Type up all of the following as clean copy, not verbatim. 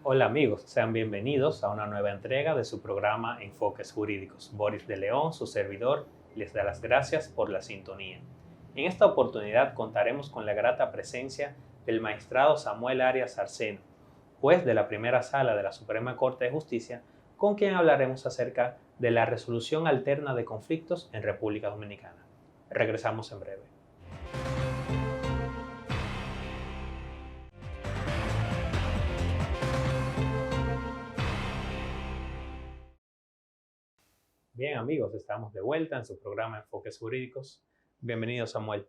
Hola amigos, sean bienvenidos a una nueva entrega de su programa Enfoques Jurídicos. Boris de León, su servidor, les da las gracias por la sintonía. En esta oportunidad contaremos con la grata presencia del magistrado Samuel Arias Arceno, juez de la primera sala de la Suprema Corte de Justicia, con quien hablaremos acerca de la resolución alterna de conflictos en República Dominicana. Regresamos en breve. Bien amigos, estamos de vuelta en su programa Enfoques Jurídicos. Bienvenido Samuel.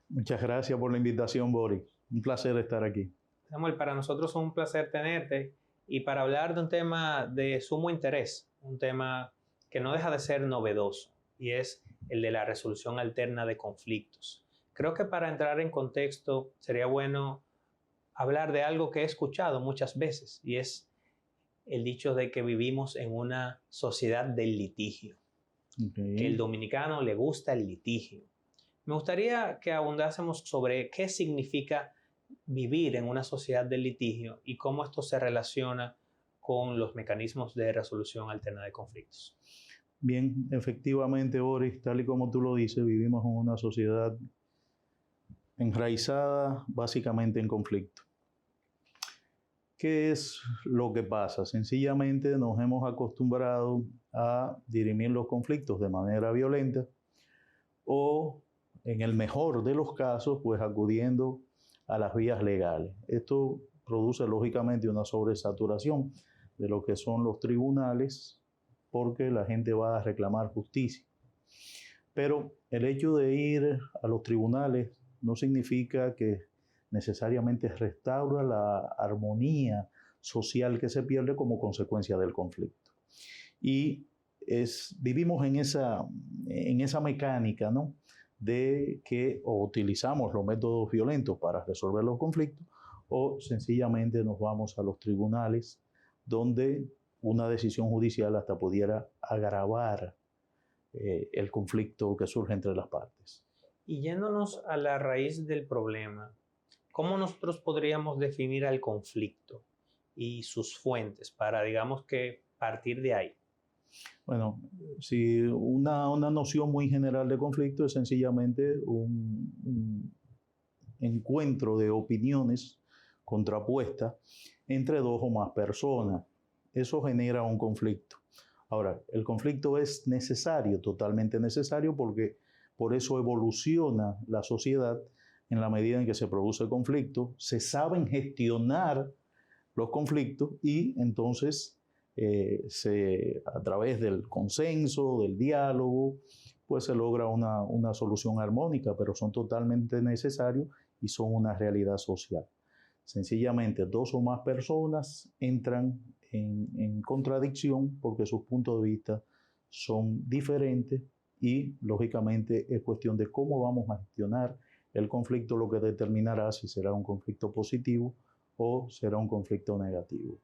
Muchas gracias por la invitación, Boris. Un placer estar aquí. Samuel, para nosotros es un placer tenerte y para hablar de un tema de sumo interés, un tema que no deja de ser novedoso y es el de la resolución alterna de conflictos. Creo que para entrar en contexto sería bueno hablar de algo que he escuchado muchas veces y es el dicho de que vivimos en una sociedad del litigio, que el dominicano le gusta el litigio. Me gustaría que abundásemos sobre qué significa vivir en una sociedad del litigio y cómo esto se relaciona con los mecanismos de resolución alterna de conflictos. Bien, efectivamente, Boris, tal y como tú lo dices, vivimos en una sociedad enraizada básicamente en conflicto. ¿Qué es lo que pasa? Sencillamente nos hemos acostumbrado a dirimir los conflictos de manera violenta o, en el mejor de los casos, pues acudiendo a las vías legales. Esto produce lógicamente una sobresaturación de lo que son los tribunales porque la gente va a reclamar justicia. Pero el hecho de ir a los tribunales no significa que necesariamente restaura la armonía social que se pierde como consecuencia del conflicto. Y vivimos en esa mecánica, ¿no?, de que o utilizamos los métodos violentos para resolver los conflictos o sencillamente nos vamos a los tribunales donde una decisión judicial hasta pudiera agravar el conflicto que surge entre las partes. Y yéndonos a la raíz del problema, ¿cómo nosotros podríamos definir al conflicto y sus fuentes para, digamos que, partir de ahí? Bueno, si una noción muy general de conflicto es sencillamente un encuentro de opiniones contrapuestas entre dos o más personas. Eso genera un conflicto. Ahora, el conflicto es necesario, totalmente necesario, porque por eso evoluciona la sociedad en la medida en que se produce conflicto, se saben gestionar los conflictos y entonces a través del consenso, del diálogo, pues se logra una solución armónica, pero son totalmente necesarios y son una realidad social. Sencillamente, dos o más personas entran en contradicción porque sus puntos de vista son diferentes y, lógicamente, es cuestión de cómo vamos a gestionar el conflicto lo que determinará si será un conflicto positivo o será un conflicto negativo.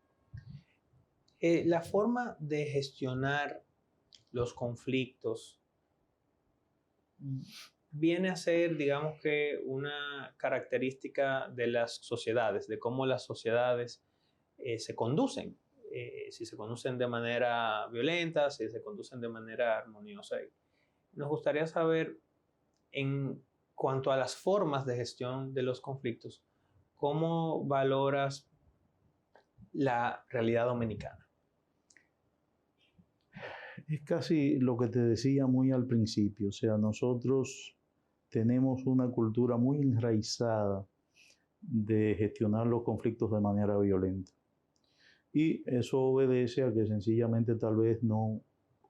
La forma de gestionar los conflictos viene a ser, digamos que, una característica de las sociedades, de cómo las sociedades se conducen, si se conducen de manera violenta, si se conducen de manera armoniosa. Nos gustaría saber, en cuanto a las formas de gestión de los conflictos, ¿cómo valoras la realidad dominicana? Es casi lo que te decía muy al principio, o sea, nosotros tenemos una cultura muy enraizada de gestionar los conflictos de manera violenta. Y eso obedece a que sencillamente tal vez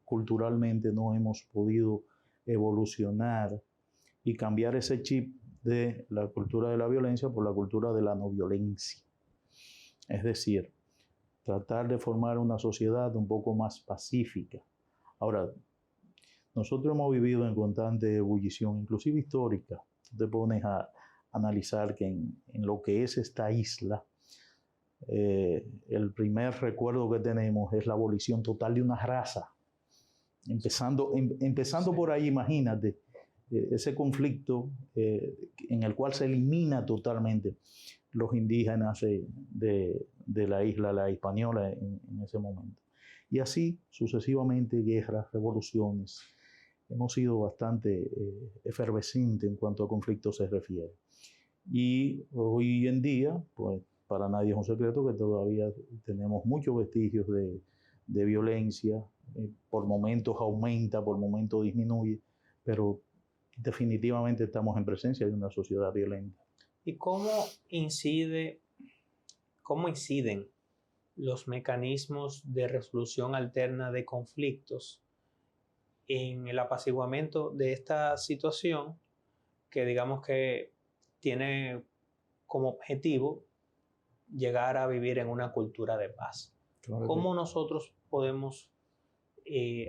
culturalmente no hemos podido evolucionar y cambiar ese chip de la cultura de la violencia por la cultura de la no violencia. Es decir, tratar de formar una sociedad un poco más pacífica. Ahora, nosotros hemos vivido en constante ebullición, inclusive histórica. Tú te pones a analizar que en lo que es esta isla, el primer recuerdo que tenemos es la abolición total de una raza. Empezando por ahí, imagínate, ese conflicto en el cual se elimina totalmente los indígenas de de la isla La Hispaniola en ese momento. Y así sucesivamente, guerras, revoluciones. Hemos sido bastante efervescentes en cuanto a conflictos se refiere. Y hoy en día, pues para nadie es un secreto que todavía tenemos muchos vestigios de violencia. Por momentos aumenta, por momentos disminuye, pero definitivamente estamos en presencia de una sociedad violenta. ¿Y cómo inciden los mecanismos de resolución alterna de conflictos en el apaciguamiento de esta situación que digamos que tiene como objetivo llegar a vivir en una cultura de paz? Claro. ¿Cómo nosotros podemos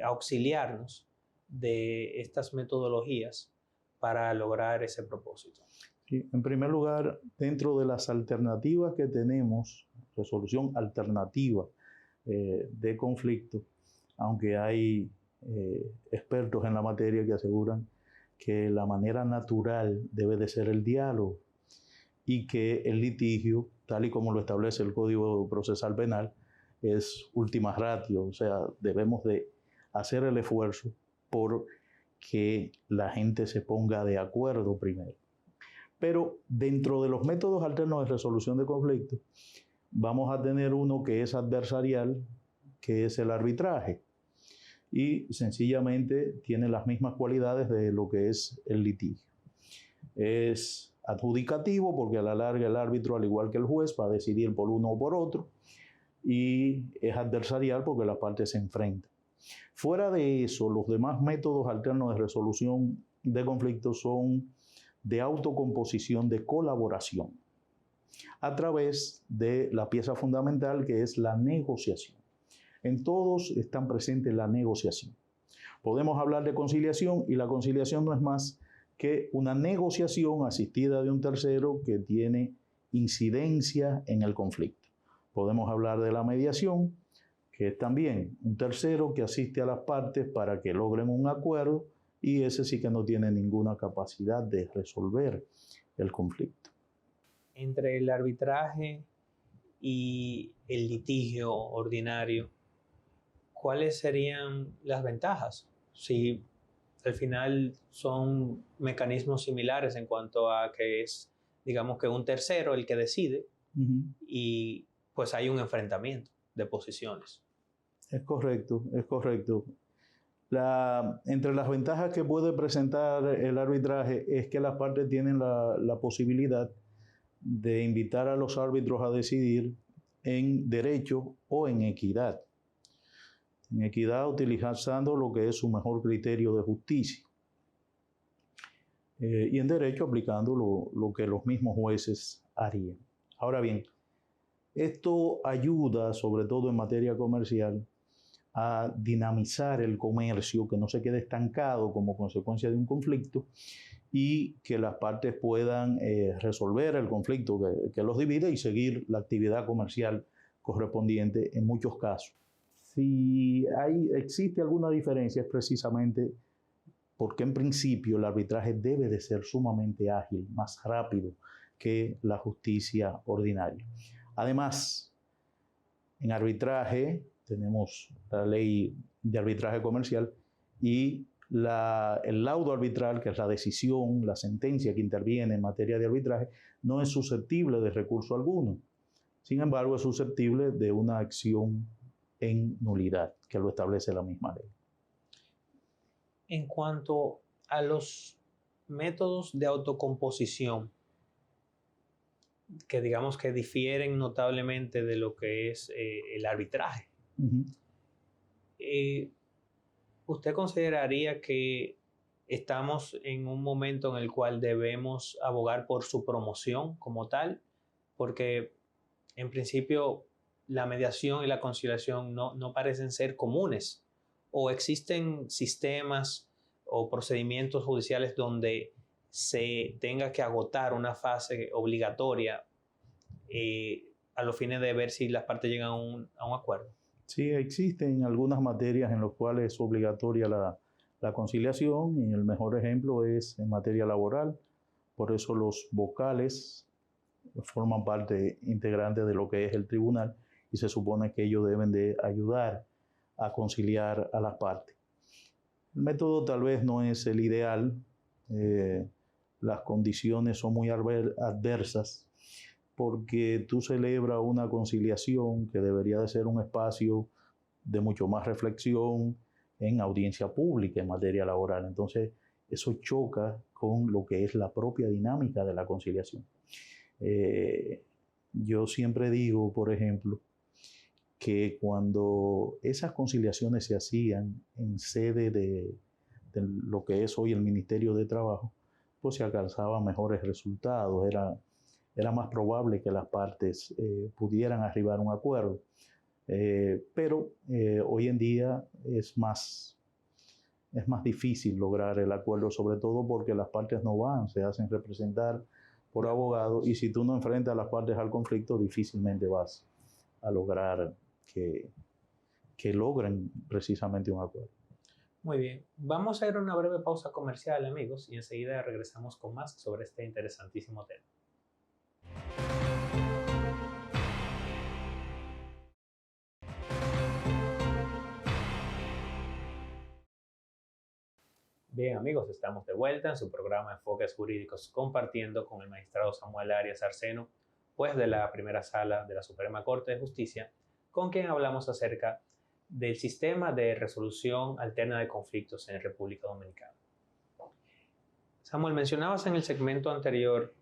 auxiliarnos de estas metodologías para lograr ese propósito? Sí, en primer lugar, dentro de las alternativas que tenemos, resolución alternativa de conflicto, aunque hay expertos en la materia que aseguran que la manera natural debe de ser el diálogo y que el litigio, tal y como lo establece el Código Procesal Penal, es ultima ratio, o sea, debemos de hacer el esfuerzo por que la gente se ponga de acuerdo primero. Pero dentro de los métodos alternos de resolución de conflictos, vamos a tener uno que es adversarial, que es el arbitraje. Y sencillamente tiene las mismas cualidades de lo que es el litigio. Es adjudicativo porque a la larga el árbitro, al igual que el juez, va a decidir por uno o por otro. Y es adversarial porque las partes se enfrentan. Fuera de eso, los demás métodos alternos de resolución de conflictos son de autocomposición, de colaboración, a través de la pieza fundamental que es la negociación. En todos están presentes la negociación. Podemos hablar de conciliación y la conciliación no es más que una negociación asistida de un tercero que tiene incidencia en el conflicto. Podemos hablar de la mediación, que es también un tercero que asiste a las partes para que logren un acuerdo y ese sí que no tiene ninguna capacidad de resolver el conflicto. Entre el arbitraje y el litigio ordinario, ¿cuáles serían las ventajas? Si al final son mecanismos similares en cuanto a que es, digamos que un tercero el que decide y pues hay un enfrentamiento de posiciones. Es correcto, es correcto. Entre las ventajas que puede presentar el arbitraje es que las partes tienen la posibilidad de invitar a los árbitros a decidir en derecho o en equidad. En equidad utilizando lo que es su mejor criterio de justicia. Y en derecho aplicando lo que los mismos jueces harían. Ahora bien, esto ayuda, sobre todo en materia comercial, a dinamizar el comercio, que no se quede estancado como consecuencia de un conflicto y que las partes puedan resolver el conflicto que los divide y seguir la actividad comercial correspondiente en muchos casos. Si existe alguna diferencia es precisamente porque en principio el arbitraje debe de ser sumamente ágil, más rápido que la justicia ordinaria. Además, en arbitraje tenemos la ley de arbitraje comercial y el laudo arbitral, que es la decisión, la sentencia que interviene en materia de arbitraje, no es susceptible de recurso alguno. Sin embargo, es susceptible de una acción en nulidad, que lo establece la misma ley. En cuanto a los métodos de autocomposición, que digamos que difieren notablemente de lo que es el arbitraje, ¿usted consideraría que estamos en un momento en el cual debemos abogar por su promoción como tal? Porque en principio la mediación y la conciliación no parecen ser comunes, o existen sistemas o procedimientos judiciales donde se tenga que agotar una fase obligatoria a los fines de ver si las partes llegan a un acuerdo. Sí, existen algunas materias en las cuales es obligatoria la conciliación y el mejor ejemplo es en materia laboral. Por eso los vocales forman parte integrante de lo que es el tribunal y se supone que ellos deben de ayudar a conciliar a las partes. El método tal vez no es el ideal, las condiciones son muy adversas porque tú celebras una conciliación que debería de ser un espacio de mucho más reflexión en audiencia pública en materia laboral. Entonces, eso choca con lo que es la propia dinámica de la conciliación. Yo siempre digo, por ejemplo, que cuando esas conciliaciones se hacían en sede de lo que es hoy el Ministerio de Trabajo, pues se alcanzaban mejores resultados, era más probable que las partes pudieran arribar a un acuerdo. Pero hoy en día es más difícil lograr el acuerdo, sobre todo porque las partes no van, se hacen representar por abogados, y si tú no enfrentas a las partes al conflicto, difícilmente vas a lograr que logren precisamente un acuerdo. Muy bien, vamos a ir a una breve pausa comercial, amigos, y enseguida regresamos con más sobre este interesantísimo tema. Bien, amigos, estamos de vuelta en su programa Enfoques Jurídicos, compartiendo con el magistrado Samuel Arias Arseno, juez de la primera sala de la Suprema Corte de Justicia, con quien hablamos acerca del sistema de resolución alterna de conflictos en República Dominicana. Samuel, mencionabas en el segmento anterior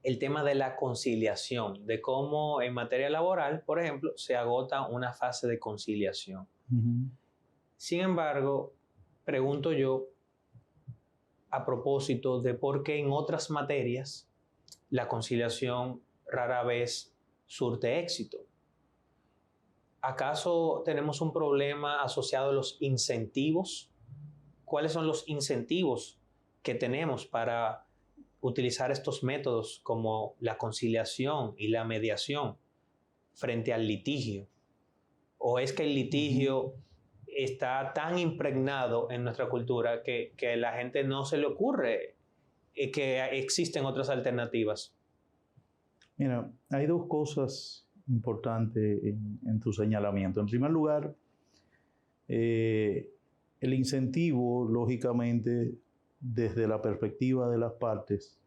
el tema de la conciliación, de cómo en materia laboral, por ejemplo, se agota una fase de conciliación. Sin embargo, pregunto yo, a propósito de por qué en otras materias la conciliación rara vez surte éxito. ¿Acaso tenemos un problema asociado a los incentivos? ¿Cuáles son los incentivos que tenemos para utilizar estos métodos como la conciliación y la mediación frente al litigio? ¿O es que el litigio está tan impregnado en nuestra cultura que a la gente no se le ocurre que existen otras alternativas? Mira, hay dos cosas importantes en tu señalamiento. En primer lugar, el incentivo, lógicamente, desde la perspectiva de las partes,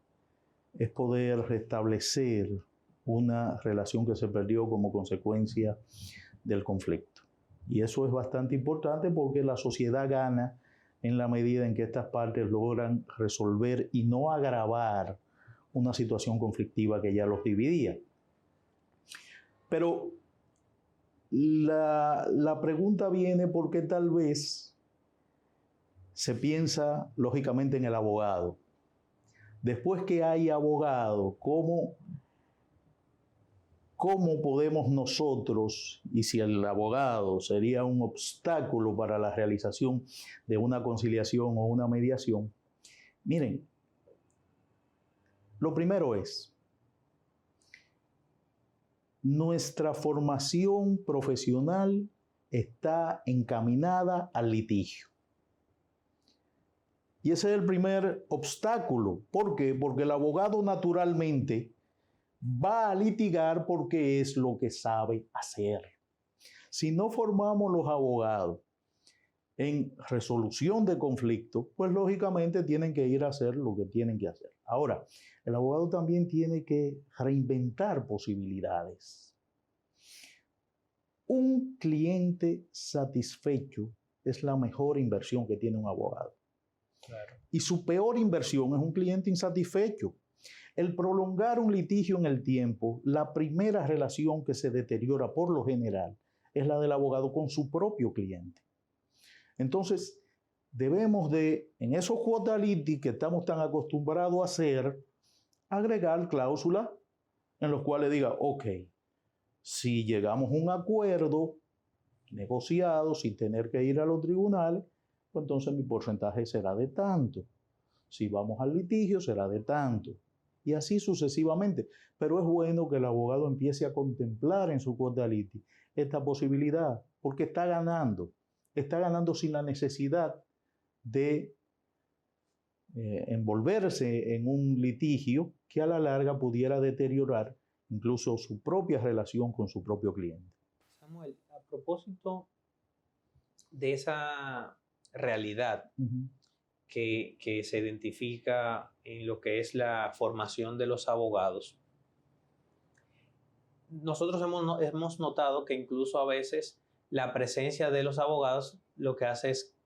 es poder restablecer una relación que se perdió como consecuencia del conflicto. Y eso es bastante importante porque la sociedad gana en la medida en que estas partes logran resolver y no agravar una situación conflictiva que ya los dividía. Pero la pregunta viene porque tal vez se piensa lógicamente en el abogado. Después que hay abogado, ¿cómo podemos nosotros, y si el abogado sería un obstáculo para la realización de una conciliación o una mediación? Miren, lo primero es, nuestra formación profesional está encaminada al litigio. Y ese es el primer obstáculo. ¿Por qué? Porque el abogado naturalmente va a litigar porque es lo que sabe hacer. Si no formamos los abogados en resolución de conflictos, pues lógicamente tienen que ir a hacer lo que tienen que hacer. Ahora, el abogado también tiene que reinventar posibilidades. Un cliente satisfecho es la mejor inversión que tiene un abogado. Claro. Y su peor inversión es un cliente insatisfecho. El prolongar un litigio en el tiempo, la primera relación que se deteriora por lo general es la del abogado con su propio cliente. Entonces, debemos de, en esos quota liti que estamos tan acostumbrados a hacer, agregar cláusulas en las cuales diga, ok, si llegamos a un acuerdo negociado sin tener que ir a los tribunales, pues entonces mi porcentaje será de tanto. Si vamos al litigio, será de tanto. Y así sucesivamente. Pero es bueno que el abogado empiece a contemplar en su quota liti esta posibilidad, porque está ganando sin la necesidad de envolverse en un litigio que a la larga pudiera deteriorar incluso su propia relación con su propio cliente. Samuel, a propósito de esa realidad que se identifica en lo que es la formación de los abogados, nosotros hemos notado que incluso a veces la presencia de los abogados lo que hace es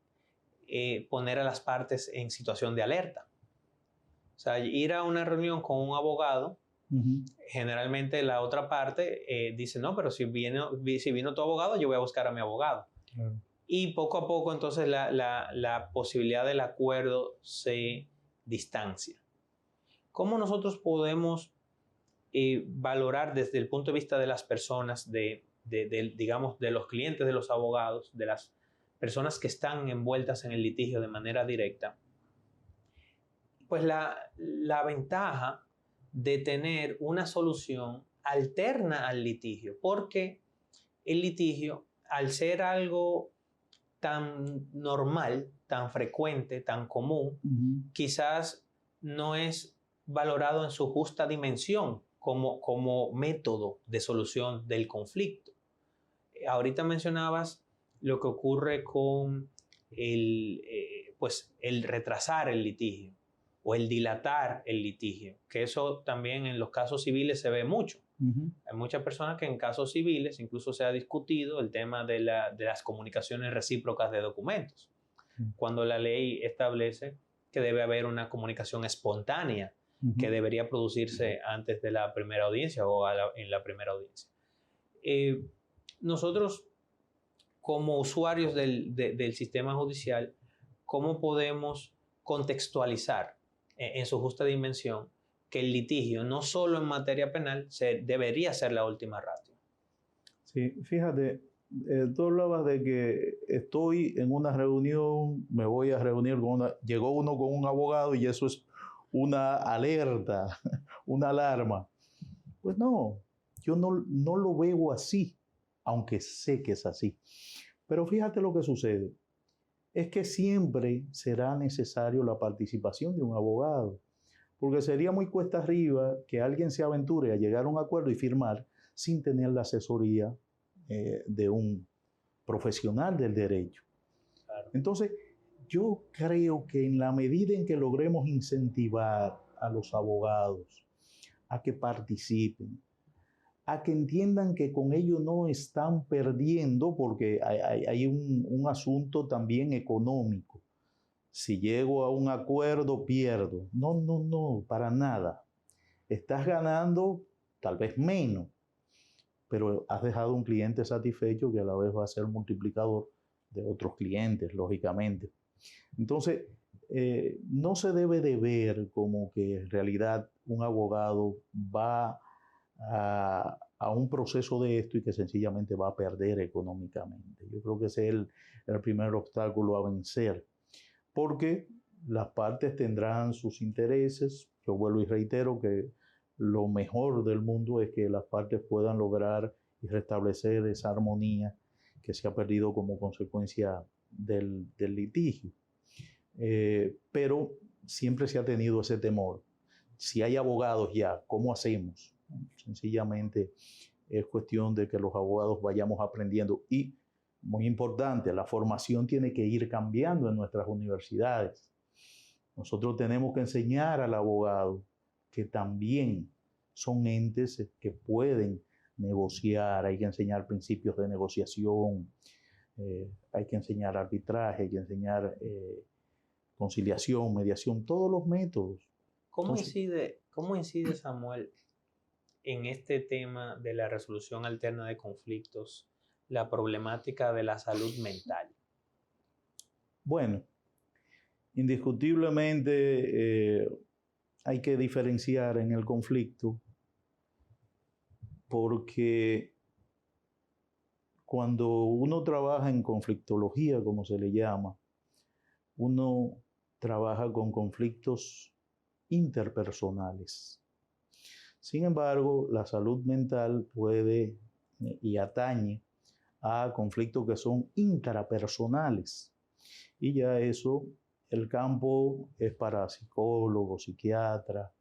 poner a las partes en situación de alerta. O sea, ir a una reunión con un abogado, generalmente la otra parte dice, no, pero si vino tu abogado, yo voy a buscar a mi abogado. Claro. Y poco a poco entonces la posibilidad del acuerdo se distancia. ¿Cómo nosotros podemos valorar desde el punto de vista de las personas, digamos, de los clientes de los abogados, de las personas que están envueltas en el litigio de manera directa, pues la ventaja de tener una solución alterna al litigio? Porque el litigio, al ser algo tan normal, tan frecuente, tan común, quizás no es valorado en su justa dimensión como método de solución del conflicto. Ahorita mencionabas lo que ocurre con el retrasar el litigio o el dilatar el litigio, que eso también en los casos civiles se ve mucho. Hay muchas personas que en casos civiles incluso se ha discutido el tema de las comunicaciones recíprocas de documentos, cuando la ley establece que debe haber una comunicación espontánea que debería producirse antes de la primera audiencia o en la primera audiencia. Nosotros, como usuarios del sistema judicial, ¿cómo podemos contextualizar en su justa dimensión que el litigio, no solo en materia penal, debería ser la última ratio? Sí, fíjate, tú hablabas de que estoy en una reunión, me voy a reunir llegó uno con un abogado y eso es una alerta, una alarma. Pues no, yo no lo veo así, aunque sé que es así. Pero fíjate lo que sucede, es que siempre será necesario la participación de un abogado, porque sería muy cuesta arriba que alguien se aventure a llegar a un acuerdo y firmar sin tener la asesoría de un profesional del derecho. Claro. Entonces, yo creo que en la medida en que logremos incentivar a los abogados a que participen, a que entiendan que con ello no están perdiendo, porque hay un asunto también económico. Si llego a un acuerdo, pierdo. No, para nada. Estás ganando tal vez menos, pero has dejado un cliente satisfecho que a la vez va a ser multiplicador de otros clientes, lógicamente. Entonces, no se debe de ver como que en realidad un abogado va a un proceso de esto y que sencillamente va a perder económicamente. Yo creo que ese es el primer obstáculo a vencer, porque las partes tendrán sus intereses. Yo vuelvo y reitero que lo mejor del mundo es que las partes puedan lograr y restablecer esa armonía que se ha perdido como consecuencia del litigio. Pero siempre se ha tenido ese temor. Si hay abogados ya, ¿cómo hacemos? Sencillamente es cuestión de que los abogados vayamos aprendiendo. Y, muy importante, la formación tiene que ir cambiando en nuestras universidades. Nosotros tenemos que enseñar al abogado que también son entes que pueden negociar, hay que enseñar principios de negociación, hay que enseñar arbitraje, hay que enseñar conciliación, mediación, todos los métodos. ¿Cómo incide, Samuel, en este tema de la resolución alterna de conflictos, la problemática de la salud mental? Bueno, indiscutiblemente hay que diferenciar en el conflicto, porque cuando uno trabaja en conflictología, como se le llama, uno trabaja con conflictos interpersonales. Sin embargo, la salud mental puede y atañe a conflictos que son intrapersonales. Y ya eso, el campo es para psicólogos, psiquiatras,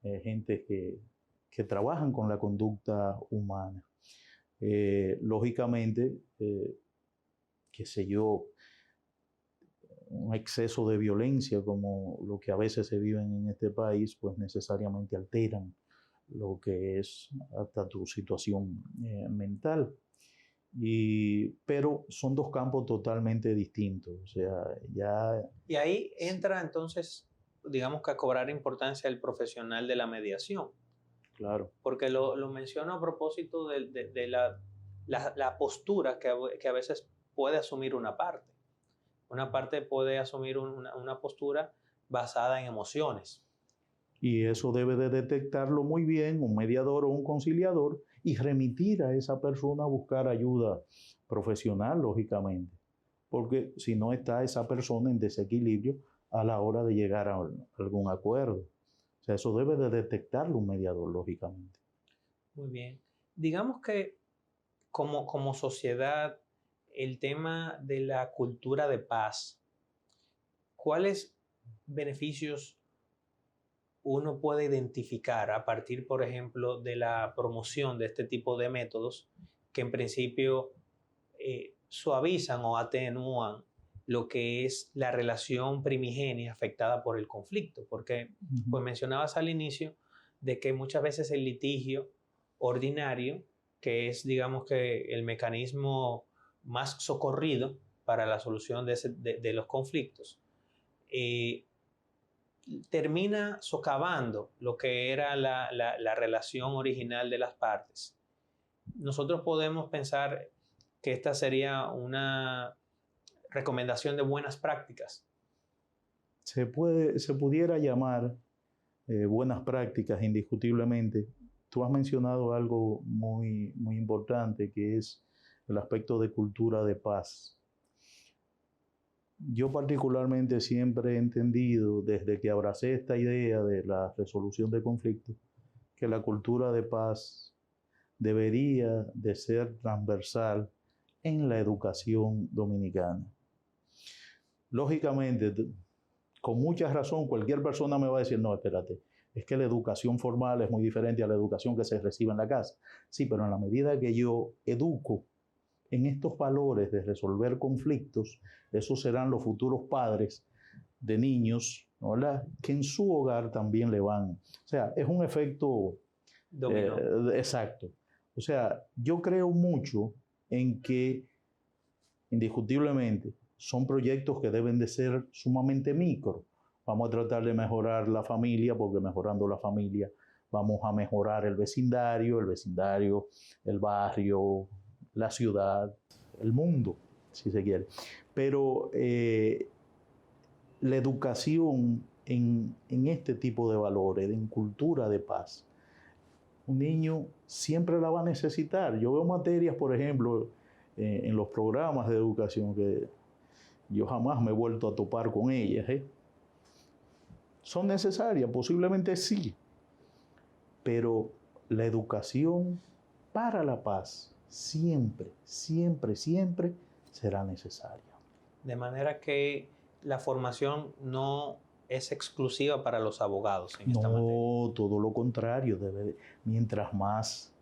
gente que trabajan con la conducta humana. Lógicamente, qué sé yo, un exceso de violencia como lo que a veces se vive en este país, pues necesariamente alteran lo que es hasta tu situación mental. Pero son dos campos totalmente distintos. O sea, ya... Y ahí entra entonces, digamos que a cobrar importancia el profesional de la mediación. Claro. Porque lo menciono a propósito de la postura que a veces puede asumir una parte. Una parte puede asumir una postura basada en emociones. Y eso debe de detectarlo muy bien un mediador o un conciliador y remitir a esa persona a buscar ayuda profesional, lógicamente. Porque si no está esa persona en desequilibrio a la hora de llegar a algún acuerdo. O sea, eso debe de detectarlo un mediador, lógicamente. Muy bien. Digamos que como sociedad, el tema de la cultura de paz, ¿cuáles beneficios uno puede identificar a partir, por ejemplo, de la promoción de este tipo de métodos que en principio suavizan o atenúan lo que es la relación primigenia afectada por el conflicto? Porque pues mencionabas al inicio de que muchas veces el litigio ordinario, que es digamos que el mecanismo más socorrido para la solución de los conflictos, termina socavando lo que era la relación original de las partes. Nosotros podemos pensar que esta sería una recomendación de buenas prácticas. Se pudiera llamar buenas prácticas, indiscutiblemente. Tú has mencionado algo muy, muy importante, que es el aspecto de cultura de paz. Yo particularmente siempre he entendido, desde que abracé esta idea de la resolución de conflictos, que la cultura de paz debería de ser transversal en la educación dominicana. Lógicamente, con mucha razón, cualquier persona me va a decir, no, espérate, es que la educación formal es muy diferente a la educación que se recibe en la casa. Sí, pero en la medida que yo educo en estos valores de resolver conflictos, esos serán los futuros padres de niños, ¿verdad?, que en su hogar también le van. O sea, es un efecto exacto. O sea, yo creo mucho en que, indiscutiblemente, son proyectos que deben de ser sumamente micro. Vamos a tratar de mejorar la familia, porque mejorando la familia vamos a mejorar el vecindario, el barrio, la ciudad, el mundo, si se quiere. Pero la educación en este tipo de valores, en cultura de paz, un niño siempre la va a necesitar. Yo veo materias, por ejemplo, en los programas de educación que yo jamás me he vuelto a topar con ellas. Son necesarias, posiblemente sí, pero la educación para la paz siempre, siempre, siempre será necesaria. De manera que la formación no es exclusiva para los abogados en esta materia. No, todo lo contrario. Mientras más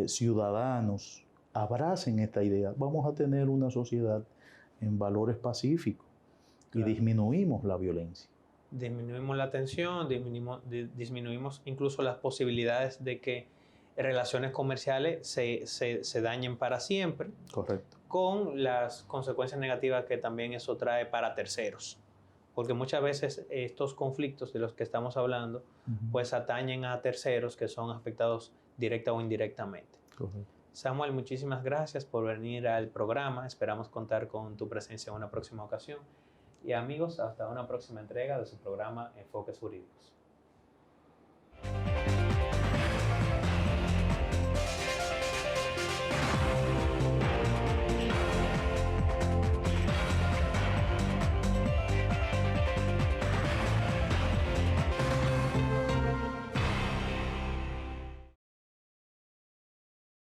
ciudadanos abracen esta idea, vamos a tener una sociedad en valores pacíficos, claro, y disminuimos la violencia. Disminuimos la tensión, disminuimos incluso las posibilidades de que relaciones comerciales se dañen para siempre. Correcto. Con las consecuencias negativas que también eso trae para terceros. Porque muchas veces estos conflictos de los que estamos hablando, pues atañen a terceros que son afectados directa o indirectamente. Correcto. Samuel, muchísimas gracias por venir al programa. Esperamos contar con tu presencia en una próxima ocasión. Y amigos, hasta una próxima entrega de su programa Enfoques Jurídicos.